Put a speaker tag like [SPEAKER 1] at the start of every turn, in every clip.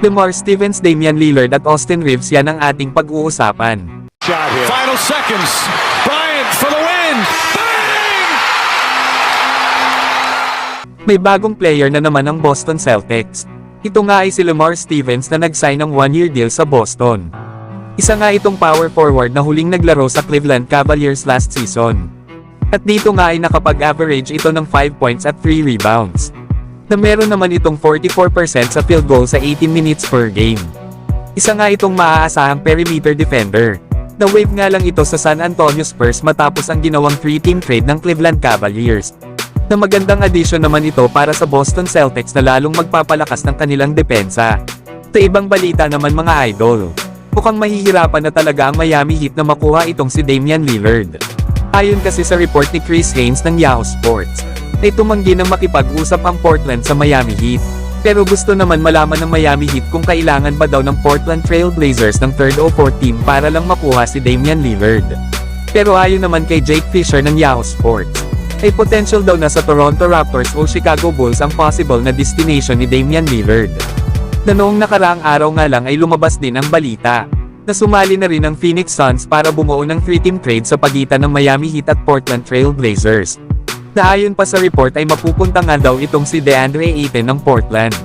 [SPEAKER 1] Lamar Stevens, Damian Lillard at Austin Reeves, yan ang ating pag-uusapan.
[SPEAKER 2] Final seconds. Bryant for the win. Bang!
[SPEAKER 1] May bagong player na naman ang Boston Celtics. Ito nga ay si Lamar Stevens na nag-sign ng 1-year deal sa Boston. Isa nga itong power forward na huling naglaro sa Cleveland Cavaliers last season. At dito nga ay nakapag-average ito ng 5 points at 3 rebounds. Na meron naman itong 44% sa field goal sa 18 minutes per game. Isa nga itong maaasahang perimeter defender. Na-wave nga lang ito sa San Antonio Spurs matapos ang ginawang 3-team trade ng Cleveland Cavaliers. Na magandang addition naman ito para sa Boston Celtics na lalong magpapalakas ng kanilang depensa. Sa ibang balita naman mga idol, mukhang mahihirapan na talaga ang Miami Heat na makuha itong si Damian Lillard. Ayon kasi sa report ni Chris Haynes ng Yahoo Sports, ay tumanggi na makipag-usap ang Portland sa Miami Heat. Pero gusto naman malaman ng Miami Heat kung kailangan ba daw ng Portland Trail Blazers ng 3rd o 4th team para lang makuha si Damian Lillard. Pero ayon naman kay Jake Fisher ng Yahoo Sports, ay potential daw na sa Toronto Raptors o Chicago Bulls ang possible na destination ni Damian Lillard. Na noong nakaraang araw nga lang ay lumabas din ang balita, na sumali na rin ang Phoenix Suns para bumuo ng 3-team trade sa pagitan ng Miami Heat at Portland Trail Blazers. Na ayon pa sa report ay mapupunta nga daw itong si DeAndre Ayton ng Portland.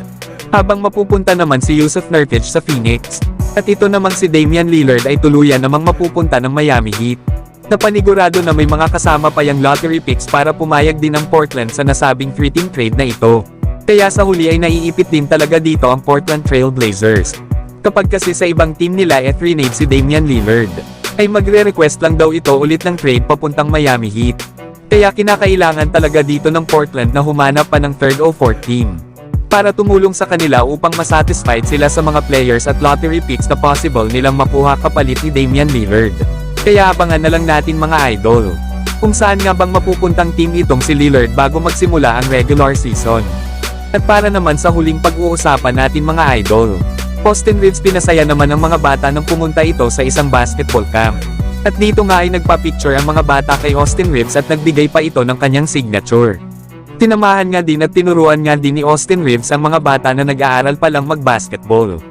[SPEAKER 1] Habang mapupunta naman si Jusuf Nurkic sa Phoenix. At ito namang si Damian Lillard ay tuluyan namang mapupunta ng Miami Heat. Na panigurado na may mga kasama pa yung lottery picks para pumayag din ang Portland sa nasabing 3-team trade na ito. Kaya sa huli ay naiipit din talaga dito ang Portland Trail Blazers. Kapag kasi sa ibang team nila trinade si Damian Lillard, ay magre-request lang daw ito ulit ng trade papuntang Miami Heat. Kaya kinakailangan talaga dito ng Portland na humanap pa ng 3rd o 4th team. Para tumulong sa kanila upang masatisfied sila sa mga players at lottery picks na possible nilang makuha kapalit ni Damian Lillard. Kaya abangan na lang natin mga idol, kung saan nga bang mapupuntang team itong si Lillard bago magsimula ang regular season. At para naman sa huling pag-uusapan natin mga idol, Austin Reeves pinasaya naman ng mga bata nang pumunta ito sa isang basketball camp. At dito nga ay nagpa-picture ang mga bata kay Austin Reeves at nagbigay pa ito ng kanyang signature. Tinamahan nga din at tinuruan nga din ni Austin Reeves ang mga bata na nag-aaral pa lang mag-basketball.